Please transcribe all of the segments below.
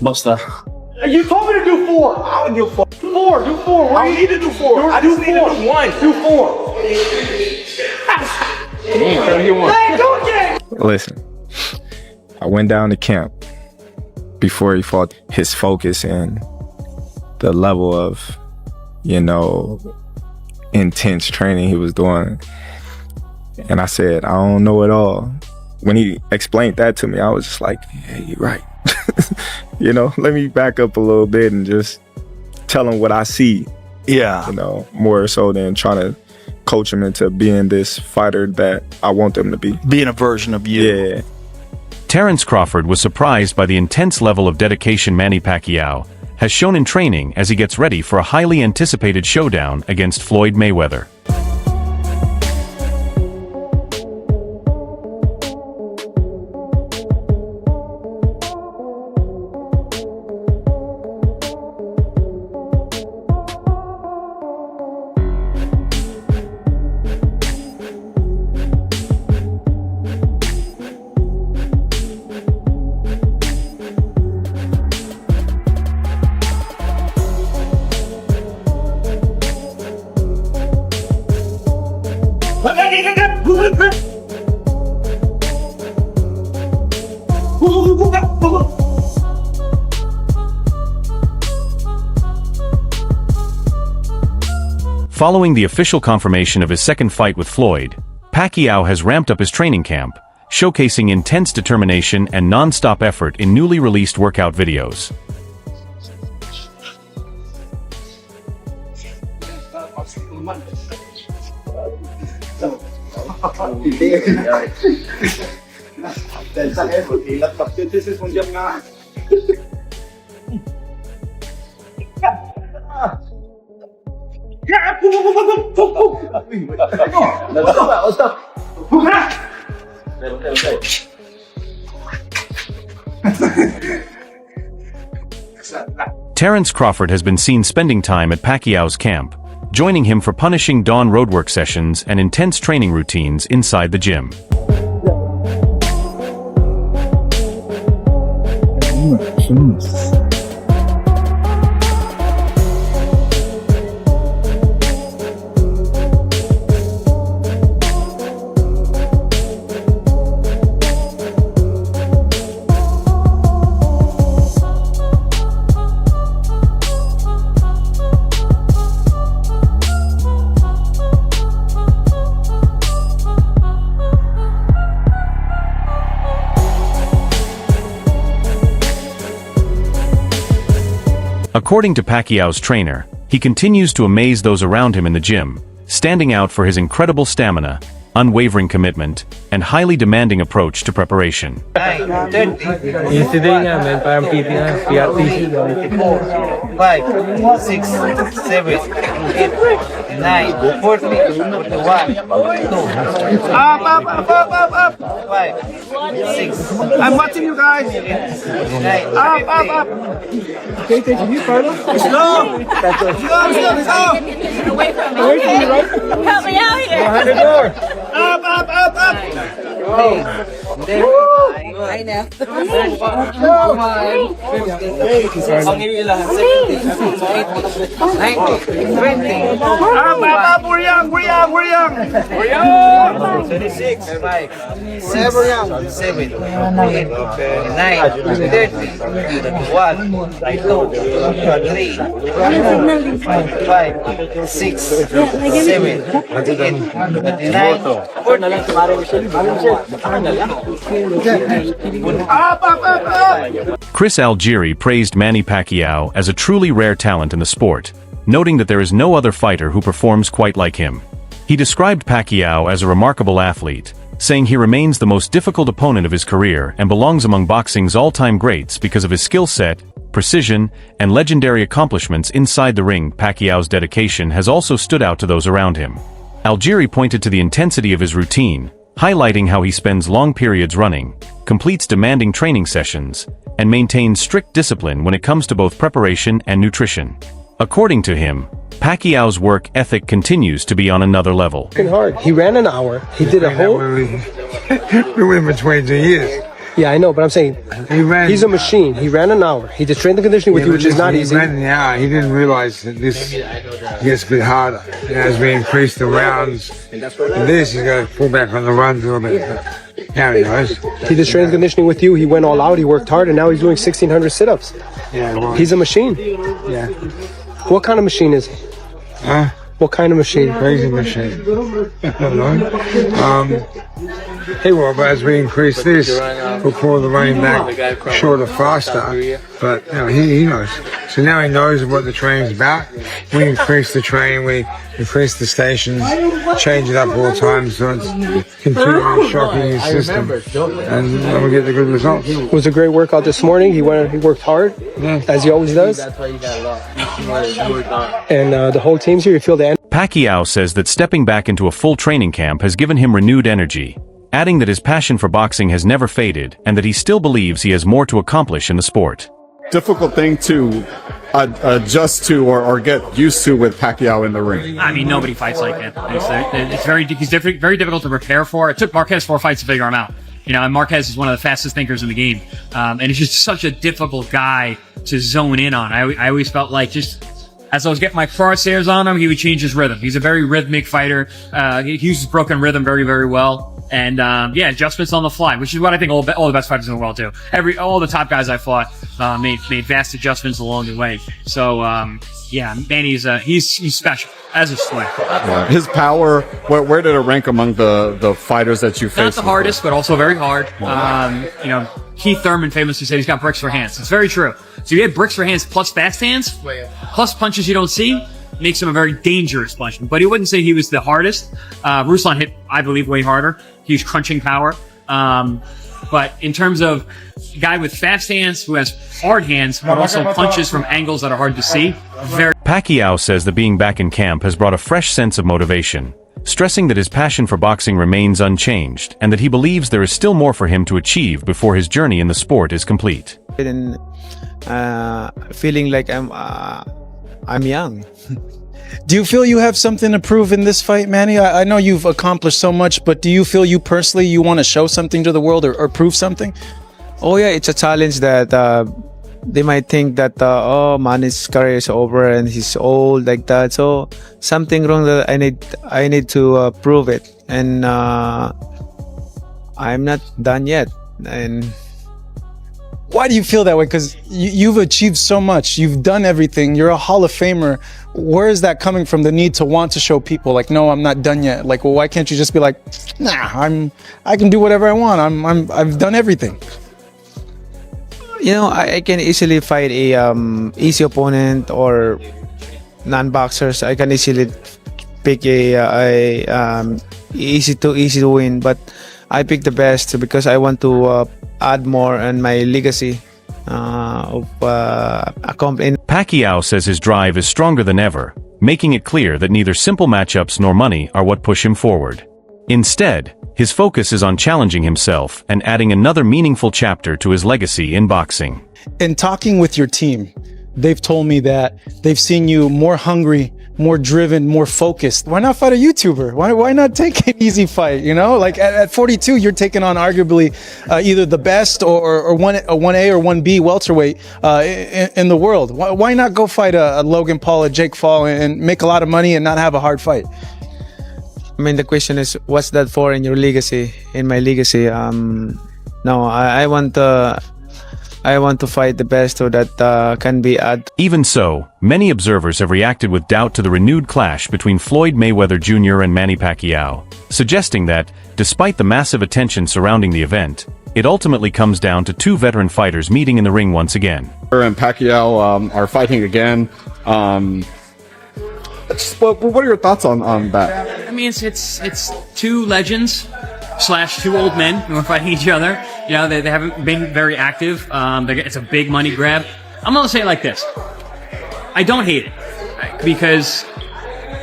Basta. You told me to do 4. I would do 4. Do 4. Do 4. I don't need to do 4. I just need to do 1. Do 4. Damn. You want? Listen, I went down to camp before he fought. His focus and the level of, intense training he was doing. And I said, I don't know it all. When he explained that to me, I was just like, yeah, you're right. Let me back up a little bit and just tell him what I see. Yeah. More so than trying to coach him into being this fighter that I want them to be. Being a version of you. Yeah. Terence Crawford was surprised by the intense level of dedication Manny Pacquiao has shown in training as he gets ready for a highly anticipated showdown against Floyd Mayweather. Following the official confirmation of his second fight with Floyd, Pacquiao has ramped up his training camp, showcasing intense determination and non-stop effort in newly released workout videos. Terence Crawford has been seen spending time at Pacquiao's camp, joining him for punishing dawn roadwork sessions and intense training routines inside the gym. According to Pacquiao's trainer, he continues to amaze those around him in the gym, standing out for his incredible stamina, unwavering commitment, and highly demanding approach to preparation. 30. Easy din nga, man. Parang PT na. PRT. 5, 6, 7, 8, 9, 40, 41, 2. Up. 5, 6. I'm watching you guys. 9, up. Okay, can you follow? Slow. Away from me. Help me out here. Behind the door. Up. I know. Ang ilan? 70, 80, 90, 20. Up. We're young. 26, 5, 7, 7, 8, 9, 30, 1, 2, 3, 5, 6, 7, 8, 9, 40. Chris Algieri praised Manny Pacquiao as a truly rare talent in the sport, noting that there is no other fighter who performs quite like him. He described Pacquiao as a remarkable athlete, saying he remains the most difficult opponent of his career and belongs among boxing's all-time greats because of his skill set, precision, and legendary accomplishments inside the ring. Pacquiao's dedication has also stood out to those around him. Algieri pointed to the intensity of his routine, highlighting how he spends long periods running, completes demanding training sessions, and maintains strict discipline when it comes to both preparation and nutrition. According to him, Pacquiao's work ethic continues to be on another level. Hard. He ran an hour. He did a whole... Been with him for 22 years. Yeah, I know, but I'm saying he's a machine. He ran an hour. He did strength and conditioning with you, which is not easy. He ran an hour. He didn't realize that this gets a bit harder. As we increase the rounds, this he's got to pull back on the runs a little bit. Now he knows. He did strength and conditioning with you. He went all out. He worked hard, and now he's doing 1,600 sit-ups. Yeah, well, he's a machine. Yeah. What kind of machine is he? Huh? What kind of machine? Crazy machine. I don't know. Hey, well, but as we increase this, we'll pull the running back shorter, faster. But you know, he knows. So now he knows what the training's about. We increase the training, we increase the stations, change it up all the time, so it's continually shocking his system, and we get the good results. It was a great workout this morning. He worked hard, as he always does. And the whole team's here. You feel the energy. Pacquiao says that stepping back into a full training camp has given him renewed energy, adding that his passion for boxing has never faded and that he still believes he has more to accomplish in the sport. Difficult thing to adjust to or get used to with Pacquiao in the ring. I mean, nobody fights like him. It's very difficult to prepare for. It took Marquez 4 fights to figure him out. You know, and Marquez is one of the fastest thinkers in the game. And he's just such a difficult guy to zone in on. I always felt like just as I was getting my crosshairs on him, he would change his rhythm. He's a very rhythmic fighter. He uses broken rhythm very, very well. And, yeah, adjustments on the fly, which is what I think all the best fighters in the world do. All the top guys I fought, made vast adjustments along the way. So, yeah, Manny's, he's special as a swing. Yeah. His power, where did it rank among the fighters that you faced? Not the hardest, but also very hard. You know, Keith Thurman famously said he's got bricks for hands. It's very true. So you have bricks for hands plus fast hands, plus punches you don't see, makes him a very dangerous puncher. But he wouldn't say he was the hardest. Ruslan hit, I believe, way harder. He's crunching power. But in terms of a guy with fast hands who has hard hands, but also punches from angles that are hard to see, very. Pacquiao says that being back in camp has brought a fresh sense of motivation, stressing that his passion for boxing remains unchanged and that he believes there is still more for him to achieve before his journey in the sport is complete. And feeling like I'm young. Do you feel you have something to prove in this fight, Manny? I know you've accomplished so much, but do you feel you personally, you want to show something to the world or prove something? Oh yeah, it's a challenge that they might think that oh, Manny's career is over and he's old like that. So something wrong that I need to prove it, and I'm not done yet. And why do you feel that way? Because you've achieved so much. You've done everything. You're a Hall of Famer. Where is that coming from? The need to want to show people, like, no, I'm not done yet. Like, well, why can't you just be like, nah, I can do whatever I want. I've done everything. You know, I can easily fight a easy opponent or non-boxers. I can easily pick a easy to win, but I pick the best because I want to add more on my legacy of accomplishing. Pacquiao says his drive is stronger than ever, making it clear that neither simple matchups nor money are what push him forward. Instead, his focus is on challenging himself and adding another meaningful chapter to his legacy in boxing. In talking with your team, they've told me that they've seen you more hungry, more driven, more focused. Why not fight a YouTuber? Why not take an easy fight? You know, like at 42, you're taking on arguably either the best or a 1A or 1B welterweight in the world. Why not go fight a Logan Paul, a Jake Paul, and make a lot of money and not have a hard fight? I mean, the question is, what's that for in your legacy? In my legacy, no, I want to fight the best so that can be added. Even so, many observers have reacted with doubt to the renewed clash between Floyd Mayweather Jr. and Manny Pacquiao, suggesting that, despite the massive attention surrounding the event, it ultimately comes down to two veteran fighters meeting in the ring once again. And Pacquiao are fighting again. What are your thoughts on that? I mean, it's two legends / two old men who are fighting each other. You know, they haven't been very active. It's a big money grab. I'm gonna say it like this: I don't hate it because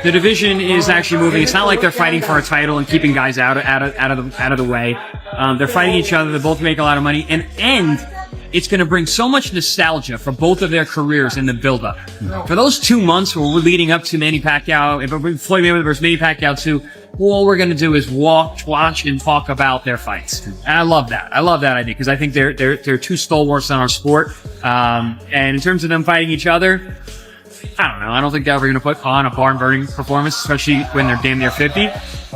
the division is actually moving. It's not like they're fighting for a title and keeping guys out of the way. They're fighting each other. They both make a lot of money, and it's going to bring so much nostalgia for both of their careers in the build-up. For those 2 months where we're leading up to Manny Pacquiao, Floyd Mayweather versus Manny Pacquiao 2, all we're going to do is watch, and talk about their fights. And I love that. I love that idea because I think they're two stalwarts on our sport. And in terms of them fighting each other, I don't know. I don't think they're ever going to put on a barn-burning performance, especially when they're damn near 50.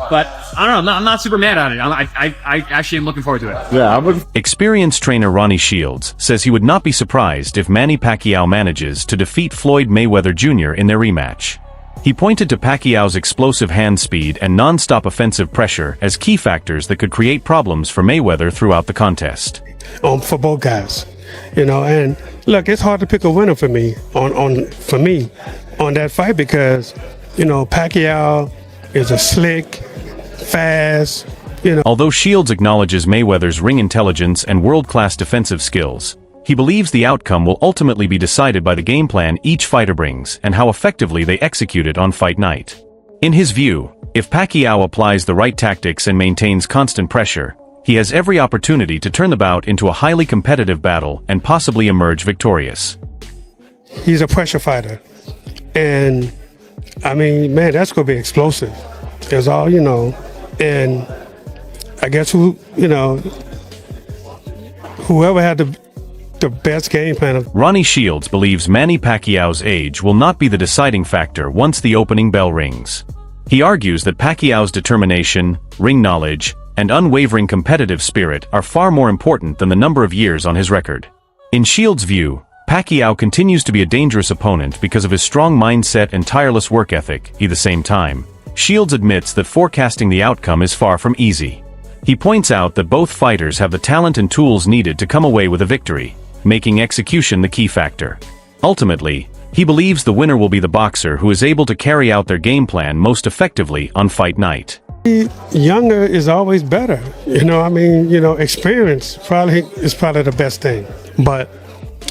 But I don't know. I'm not super mad at it. I actually am looking forward to it. Yeah, I would. Experienced trainer Ronnie Shields says he would not be surprised if Manny Pacquiao manages to defeat Floyd Mayweather Jr. in their rematch. He pointed to Pacquiao's explosive hand speed and non-stop offensive pressure as key factors that could create problems for Mayweather throughout the contest. For both guys, and look, it's hard to pick a winner for me on that fight because, Pacquiao is a slick, fast, Although Shields acknowledges Mayweather's ring intelligence and world-class defensive skills, he believes the outcome will ultimately be decided by the game plan each fighter brings and how effectively they execute it on fight night. In his view, if Pacquiao applies the right tactics and maintains constant pressure, he has every opportunity to turn the bout into a highly competitive battle and possibly emerge victorious. He's a pressure fighter. And, man, that's going to be explosive. That's all, And I guess whoever had the best game plan. Ronnie Shields believes Manny Pacquiao's age will not be the deciding factor once the opening bell rings. He argues that Pacquiao's determination, ring knowledge, and unwavering competitive spirit are far more important than the number of years on his record. In Shields' view, Pacquiao continues to be a dangerous opponent because of his strong mindset and tireless work ethic. At the same time, Shields admits that forecasting the outcome is far from easy. He points out that both fighters have the talent and tools needed to come away with a victory, making execution the key factor. Ultimately, he believes the winner will be the boxer who is able to carry out their game plan most effectively on fight night. Younger is always better. Experience is probably the best thing. But,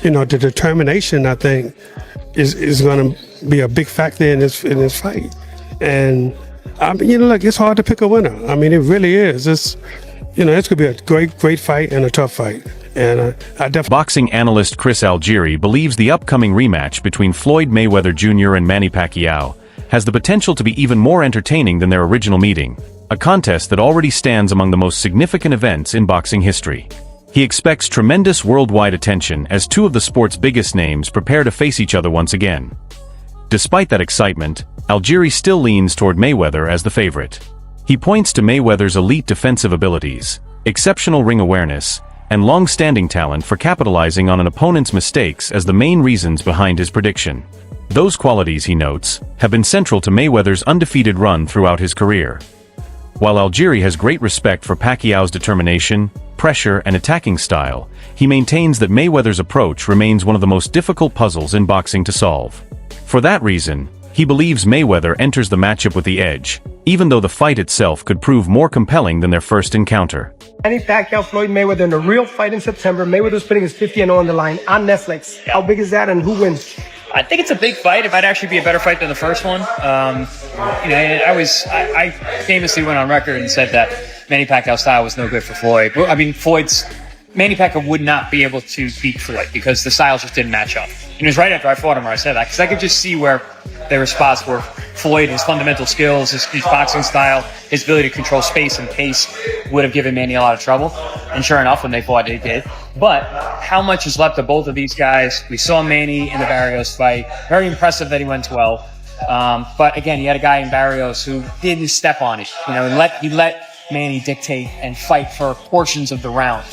the determination, I think, is going to be a big factor in this fight. And, it's hard to pick a winner. It really is. It's going to be a great fight and a tough fight. And Boxing analyst Chris Algieri believes the upcoming rematch between Floyd Mayweather Jr. and Manny Pacquiao has the potential to be even more entertaining than their original meeting, a contest that already stands among the most significant events in boxing history. He expects tremendous worldwide attention as two of the sport's biggest names prepare to face each other once again. Despite that excitement, Algieri still leans toward Mayweather as the favorite. He points to Mayweather's elite defensive abilities, exceptional ring awareness, and long-standing talent for capitalizing on an opponent's mistakes as the main reasons behind his prediction. Those qualities, he notes, have been central to Mayweather's undefeated run throughout his career. While Algieri has great respect for Pacquiao's determination, pressure, and attacking style, he maintains that Mayweather's approach remains one of the most difficult puzzles in boxing to solve. For that reason, he believes Mayweather enters the matchup with the edge, even though the fight itself could prove more compelling than their first encounter. Manny Pacquiao, Floyd Mayweather in a real fight in September. Mayweather's putting his 50-0 on the line on Netflix. How big is that and who wins? I think it's a big fight. It might actually be a better fight than the first one. I famously went on record and said that Manny Pacquiao's style was no good for Floyd. Manny Pacquiao would not be able to beat Floyd because the styles just didn't match up. And it was right after I fought him where I said that, because I could just see where there were spots where Floyd, his fundamental skills, his boxing style, his ability to control space and pace would have given Manny a lot of trouble. And sure enough, when they fought, they did. But how much is left of both of these guys? We saw Manny in the Barrios fight. Very impressive that he went 12. But again, he had a guy in Barrios who didn't step on it. He let Manny dictate and fight for portions of the round.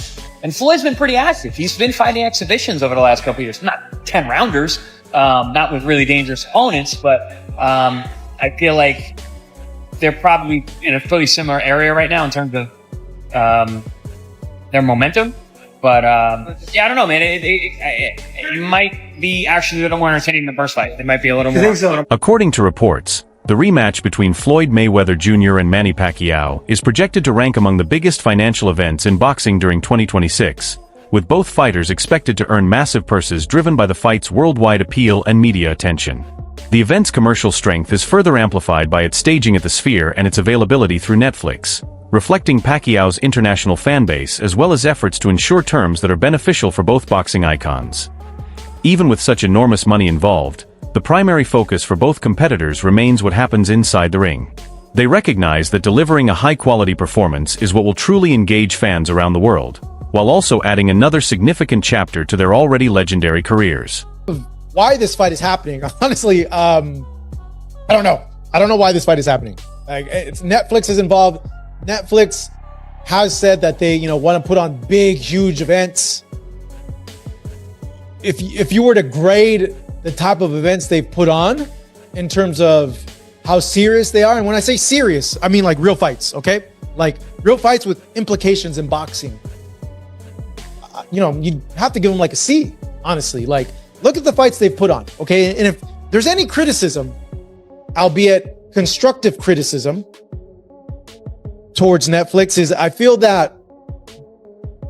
And Floyd's been pretty active. He's been fighting exhibitions over the last couple of years. Not 10-rounders, not with really dangerous opponents, but I feel like they're probably in a fairly similar area right now in terms of their momentum. But I don't know, man. It might be actually a little more entertaining than the first fight. It might be a little more. According to reports, the rematch between Floyd Mayweather Jr. and Manny Pacquiao is projected to rank among the biggest financial events in boxing during 2026, with both fighters expected to earn massive purses driven by the fight's worldwide appeal and media attention. The event's commercial strength is further amplified by its staging at the Sphere and its availability through Netflix. reflecting Pacquiao's international fanbase as well as efforts to ensure terms that are beneficial for both boxing icons. Even with such enormous money involved, the primary focus for both competitors remains what happens inside the ring. They recognize that delivering a high-quality performance is what will truly engage fans around the world, while also adding another significant chapter to their already legendary careers. Why this fight is happening, honestly, I don't know. I don't know why this fight is happening. Like, it's Netflix is involved. Netflix has said that they, want to put on big, huge events. If you were to grade the type of events they've put on in terms of how serious they are, and when I say serious, I mean like real fights, okay? Like real fights with implications in boxing. You have to give them like a C, honestly. Like, look at the fights they've put on, okay? And if there's any criticism, albeit constructive criticism, towards Netflix, is I feel that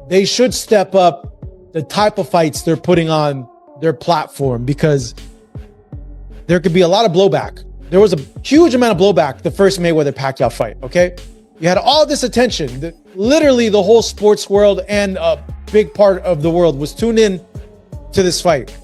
they should step up the type of fights they're putting on their platform, because there could be a lot of blowback. There was a huge amount of blowback the first Mayweather Pacquiao fight, okay? You had all this attention. Literally the whole sports world and a big part of the world was tuned in to this fight.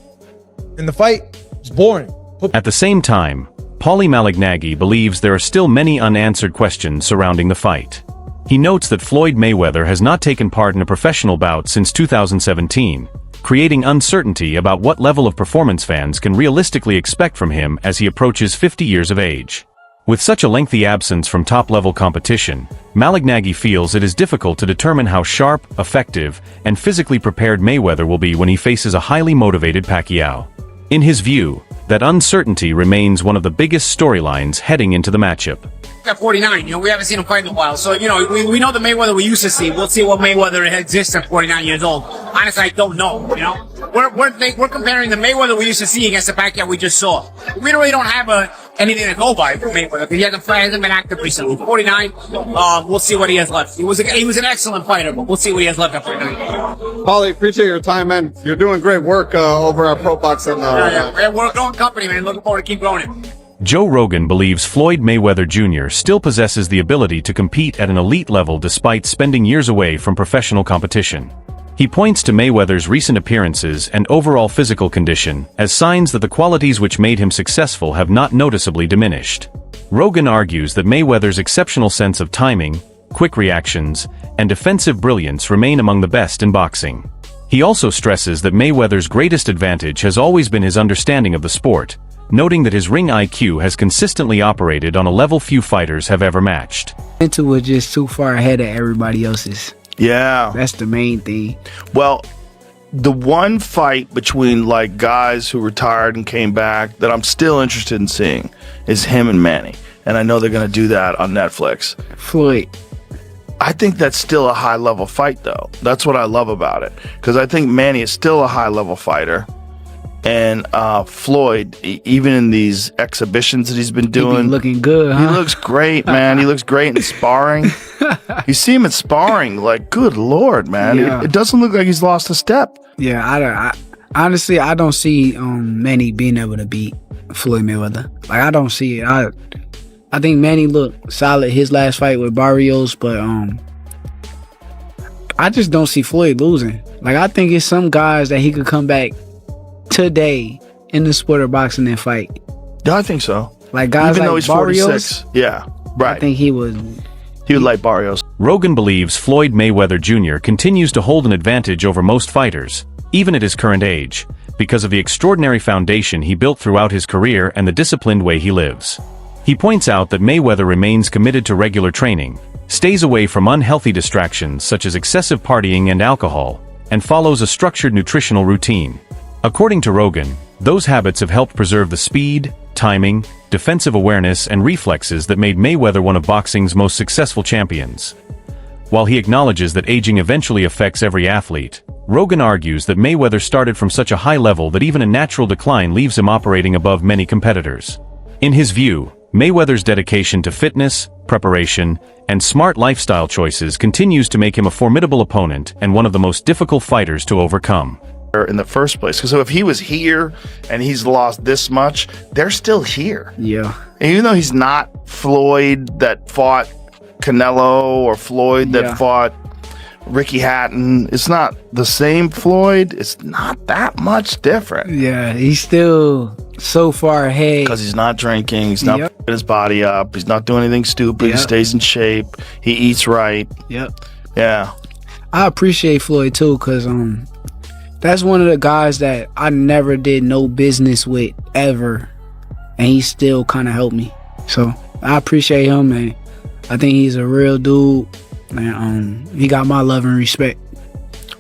And the fight was boring. At the same time, Paulie Malignaggi believes there are still many unanswered questions surrounding the fight. He notes that Floyd Mayweather has not taken part in a professional bout since 2017, creating uncertainty about what level of performance fans can realistically expect from him as he approaches 50 years of age. With such a lengthy absence from top-level competition, Malignaggi feels it is difficult to determine how sharp, effective, and physically prepared Mayweather will be when he faces a highly motivated Pacquiao. In his view, that uncertainty remains one of the biggest storylines heading into the matchup. At 49, we haven't seen him fight in a while. So, we know the Mayweather we used to see. We'll see what Mayweather exists at 49 years old. Honestly, I don't know, We're comparing the Mayweather we used to see against the Pacquiao we just saw. We really don't have anything to go by for Mayweather, because he hasn't been active recently. 49, we'll see what he has left. He was an excellent fighter, but we'll see what he has left at 49. Paulie, appreciate your time, man. You're doing great work over at Pro Boxing. We're a growing company, man. Looking forward to keep growing it. Joe Rogan believes Floyd Mayweather Jr. still possesses the ability to compete at an elite level despite spending years away from professional competition. He points to Mayweather's recent appearances and overall physical condition as signs that the qualities which made him successful have not noticeably diminished. Rogan argues that Mayweather's exceptional sense of timing, quick reactions, and defensive brilliance remain among the best in boxing. He also stresses that Mayweather's greatest advantage has always been his understanding of the sport, noting that his ring IQ has consistently operated on a level few fighters have ever matched. Mental was just too far ahead of everybody else's. Yeah. That's the main thing. Well, the one fight between like guys who retired and came back that I'm still interested in seeing is him and Manny. And I know they're going to do that on Netflix. Floyd. I think that's still a high level fight though. That's what I love about it. Because I think Manny is still a high level fighter. And Floyd, even in these exhibitions that he's been doing, looking good, He looks great, man. He looks great in sparring. You see him in sparring, like, good Lord, man. Yeah. It doesn't look like he's lost a step. Yeah, I honestly, I don't see Manny being able to beat Floyd Mayweather. Like, I don't see it. I think Manny looked solid his last fight with Barrios, but I just don't see Floyd losing. Like, I think it's some guys that he could come back today in the sport of boxing and fight. Yeah, I think so. Like guys even like though he's Barrios, 46. Yeah, right. I think he would like Barrios. Rogan believes Floyd Mayweather Jr. continues to hold an advantage over most fighters, even at his current age, because of the extraordinary foundation he built throughout his career and the disciplined way he lives. He points out that Mayweather remains committed to regular training, stays away from unhealthy distractions such as excessive partying and alcohol, and follows a structured nutritional routine. According to Rogan, those habits have helped preserve the speed, timing, defensive awareness, and reflexes that made Mayweather one of boxing's most successful champions. While he acknowledges that aging eventually affects every athlete, Rogan argues that Mayweather started from such a high level that even a natural decline leaves him operating above many competitors. In his view, Mayweather's dedication to fitness, preparation, and smart lifestyle choices continues to make him a formidable opponent and one of the most difficult fighters to overcome. In the first place, because so if he was here and he's lost this much, they're still here. Yeah. And even though he's not Floyd that fought Canelo or Floyd that Yeah. fought Ricky Hatton. It's not the same Floyd. It's not that much different. Yeah, he's still so far ahead. Because he's not drinking. He's not Yep. putting his body up. He's not doing anything stupid. He Yep. stays in shape. He eats right. Yep. Yeah. I appreciate Floyd too, cause that's one of the guys that I never did no business with ever, and he still kind of helped me. So I appreciate him, man. I think he's a real dude, and he got my love and respect.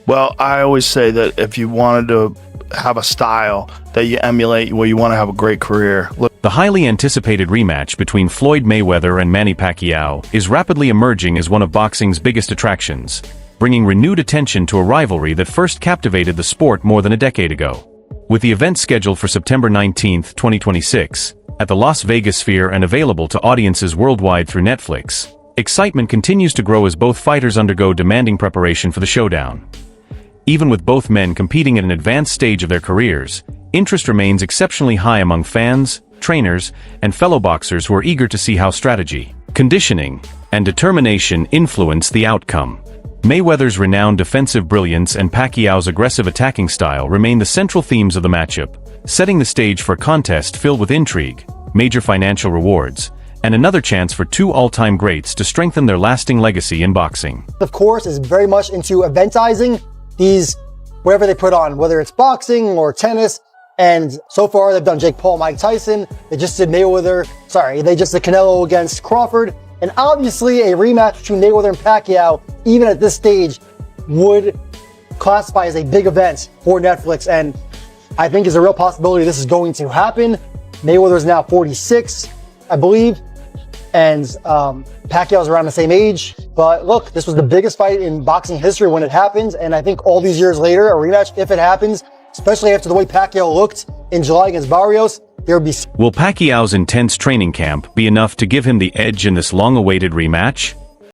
Well, I always say that if you wanted to have a style that you emulate, where you want to have a great career, look. The highly anticipated rematch between Floyd Mayweather and Manny Pacquiao is rapidly emerging as one of boxing's biggest attractions, bringing renewed attention to a rivalry that first captivated the sport more than a decade ago. With the event scheduled for September 19, 2026, at the Las Vegas Sphere and available to audiences worldwide through Netflix, excitement continues to grow as both fighters undergo demanding preparation for the showdown. Even with both men competing at an advanced stage of their careers, interest remains exceptionally high among fans, trainers, and fellow boxers who are eager to see how strategy, conditioning, and determination influence the outcome. Mayweather's renowned defensive brilliance and Pacquiao's aggressive attacking style remain the central themes of the matchup, setting the stage for a contest filled with intrigue, major financial rewards, and another chance for two all-time greats to strengthen their lasting legacy in boxing. Of course, is very much into eventizing these, whatever they put on, whether it's boxing or tennis. And so far, they've done Jake Paul, Mike Tyson. They just did they just did Canelo against Crawford. And obviously, a rematch between Mayweather and Pacquiao, even at this stage, would classify as a big event for Netflix. And I think there's a real possibility this is going to happen. Mayweather is now 46, I believe. And Pacquiao's around the same age. But look, this was the biggest fight in boxing history when it happened. And I think all these years later, a rematch, if it happens, especially after the way Pacquiao looked in July against Barrios, there would be... Will Pacquiao's intense training camp be enough to give him the edge in this long-awaited rematch?